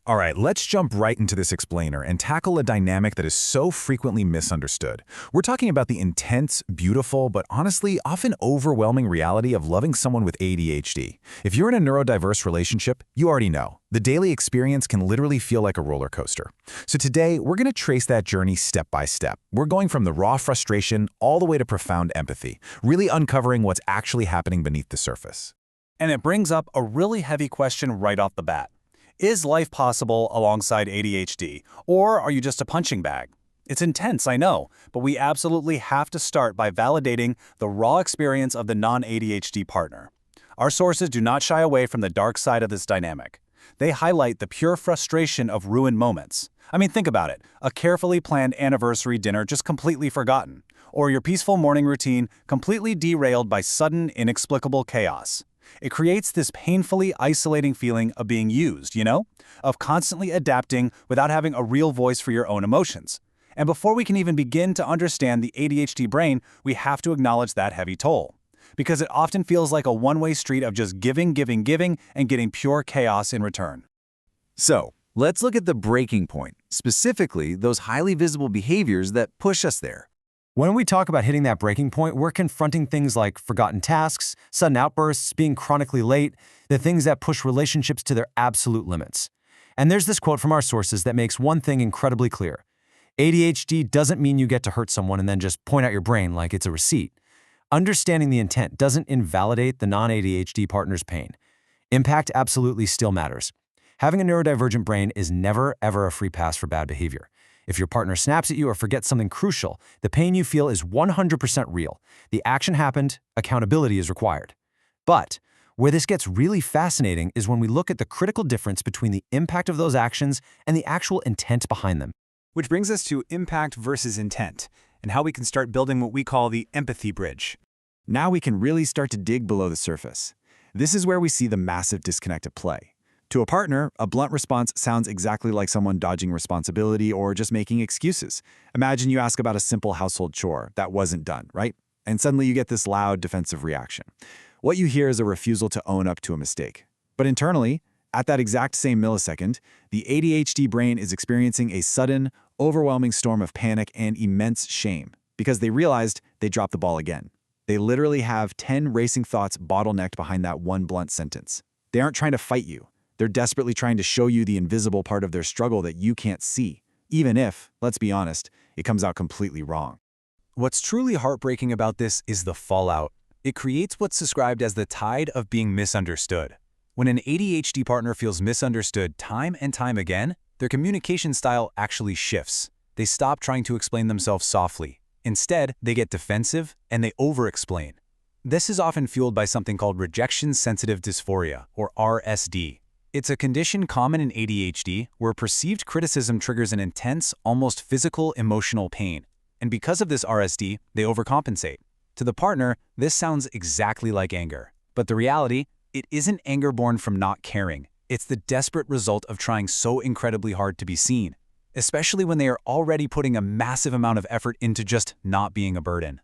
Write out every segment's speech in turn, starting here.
All right, let's jump right into this explainer and tackle a dynamic that is so frequently misunderstood. We're talking about the intense, beautiful, but honestly often overwhelming reality of loving someone with ADHD. If you're in a neurodiverse relationship, you already know. The daily experience can literally feel like a roller coaster. So today, we're going to trace that journey step by step. We're going from the raw frustration all the way to profound empathy, really uncovering what's actually happening beneath the surface. And it brings up a really heavy question right off the bat. Is life possible alongside ADHD, or are you just a punching bag? It's intense, I know, but we absolutely have to start by validating the raw experience of the non-ADHD partner. Our sources do not shy away from the dark side of this dynamic. They highlight the pure frustration of ruined moments. I mean, think about it. A carefully planned anniversary dinner just completely forgotten, or your peaceful morning routine completely derailed by sudden, inexplicable chaos. It creates this painfully isolating feeling of being used, of constantly adapting without having a real voice for your own emotions. And before we can even begin to understand the ADHD brain, we have to acknowledge that heavy toll. Because it often feels like a one-way street of just giving, and getting pure chaos in return. So, let's look at the breaking point, specifically those highly visible behaviors that push us there. When we talk about hitting that breaking point, we're confronting things like forgotten tasks, sudden outbursts, being chronically late, the things that push relationships to their absolute limits. And there's this quote from our sources that makes one thing incredibly clear. ADHD doesn't mean you get to hurt someone and then just point out your brain like it's a receipt. Understanding the intent doesn't invalidate the non-ADHD partner's pain. Impact absolutely still matters. Having a neurodivergent brain is never, ever a free pass for bad behavior. If your partner snaps at you or forgets something crucial, the pain you feel is 100% real. The action happened, accountability is required. But where this gets really fascinating is when we look at the critical difference between the impact of those actions and the actual intent behind them. Which brings us to impact versus intent, and how we can start building what we call the empathy bridge. Now we can really start to dig below the surface. This is where we see the massive disconnect at play. To a partner, a blunt response sounds exactly like someone dodging responsibility or just making excuses. Imagine you ask about a simple household chore that wasn't done, right? And suddenly you get this loud, defensive reaction. What you hear is a refusal to own up to a mistake. But internally, at that exact same millisecond, the ADHD brain is experiencing a sudden, overwhelming storm of panic and immense shame because they realized they dropped the ball again. They literally have 10 racing thoughts bottlenecked behind that one blunt sentence. They aren't trying to fight you. They're desperately trying to show you the invisible part of their struggle that you can't see, even if, let's be honest, it comes out completely wrong. What's truly heartbreaking about this is the fallout. It creates what's described as the tide of being misunderstood. When an ADHD partner feels misunderstood time and time again, their communication style actually shifts. They stop trying to explain themselves softly. Instead, they get defensive and they over-explain. This is often fueled by something called rejection-sensitive dysphoria, or RSD. It's a condition common in ADHD where perceived criticism triggers an intense, almost physical, emotional pain. And because of this RSD, they overcompensate. To the partner, this sounds exactly like anger. But the reality, it isn't anger born from not caring. It's the desperate result of trying so incredibly hard to be seen, especially when they are already putting a massive amount of effort into just not being a burden.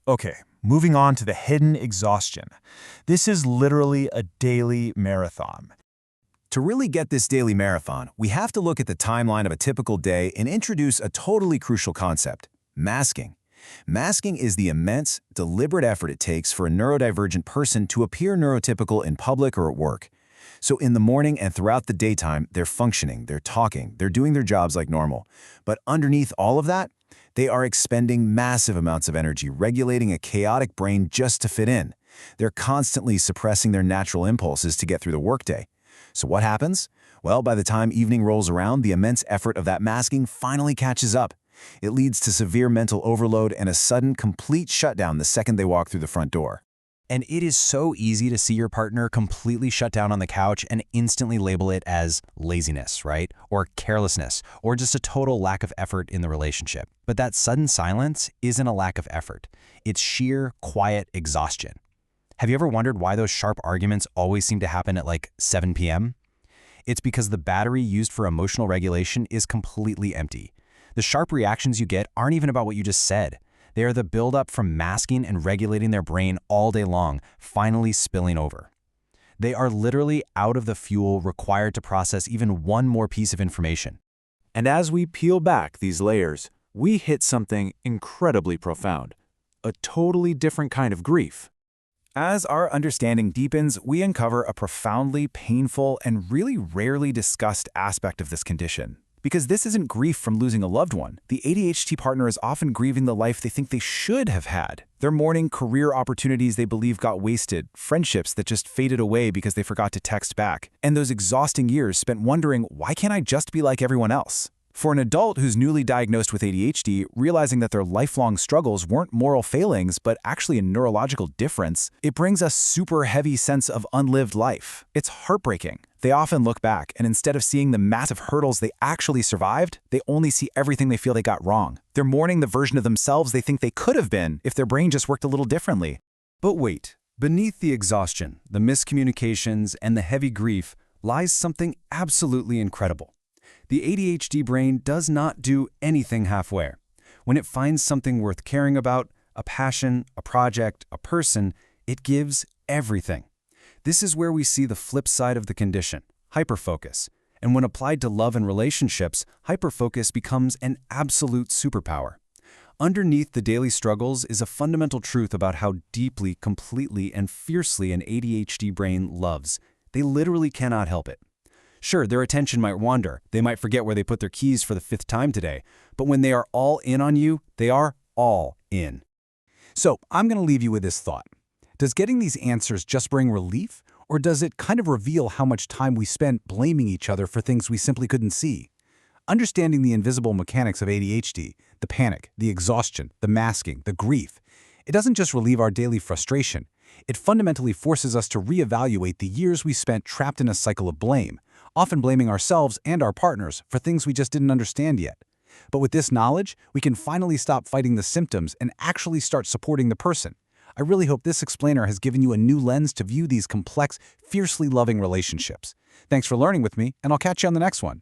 Okay, moving on to the hidden exhaustion. This is literally a daily marathon. To really get this daily marathon, we have to look at the timeline of a typical day and introduce a totally crucial concept: masking. Masking is the immense, deliberate effort it takes for a neurodivergent person to appear neurotypical in public or at work. So in the morning and throughout the daytime, they're functioning, they're talking, they're doing their jobs like normal. But underneath all of that, they are expending massive amounts of energy regulating a chaotic brain just to fit in. They're constantly suppressing their natural impulses to get through the workday. So what happens? Well, by the time evening rolls around, the immense effort of that masking finally catches up. It leads to severe mental overload and a sudden, complete shutdown the second they walk through the front door. And it is so easy to see your partner completely shut down on the couch and instantly label it as laziness, right? Or carelessness, or just a total lack of effort in the relationship. But that sudden silence isn't a lack of effort. It's sheer, quiet exhaustion. Have you ever wondered why those sharp arguments always seem to happen at like 7 p.m.? It's because the battery used for emotional regulation is completely empty. The sharp reactions you get aren't even about what you just said. They are the buildup from masking and regulating their brain all day long, finally spilling over. They are literally out of the fuel required to process even one more piece of information. And as we peel back these layers, we hit something incredibly profound, a totally different kind of grief. As our understanding deepens, we uncover a profoundly painful and really rarely discussed aspect of this condition. Because this isn't grief from losing a loved one. The ADHD partner is often grieving the life they think they should have had. They're mourning career opportunities they believe got wasted, friendships that just faded away because they forgot to text back, and those exhausting years spent wondering, why can't I just be like everyone else? For an adult who's newly diagnosed with ADHD, realizing that their lifelong struggles weren't moral failings but actually a neurological difference, it brings a super heavy sense of unlived life. It's heartbreaking. They often look back, and instead of seeing the massive hurdles they actually survived, they only see everything they feel they got wrong. They're mourning the version of themselves they think they could have been if their brain just worked a little differently. But wait, beneath the exhaustion, the miscommunications, and the heavy grief lies something absolutely incredible. The ADHD brain does not do anything halfway. When it finds something worth caring about, a passion, a project, a person, it gives everything. This is where we see the flip side of the condition, hyperfocus. And when applied to love and relationships, hyperfocus becomes an absolute superpower. Underneath the daily struggles is a fundamental truth about how deeply, completely, and fiercely an ADHD brain loves. They literally cannot help it. Sure, their attention might wander. They might forget where they put their keys for the 5th time today. But when they are all in on you, they are all in. So I'm going to leave you with this thought. Does getting these answers just bring relief, or does it kind of reveal how much time we spent blaming each other for things we simply couldn't see? Understanding the invisible mechanics of ADHD, the panic, the exhaustion, the masking, the grief, it doesn't just relieve our daily frustration. It fundamentally forces us to reevaluate the years we spent trapped in a cycle of blame, often blaming ourselves and our partners for things we just didn't understand yet. But with this knowledge, we can finally stop fighting the symptoms and actually start supporting the person. I really hope this explainer has given you a new lens to view these complex, fiercely loving relationships. Thanks for learning with me, and I'll catch you on the next one.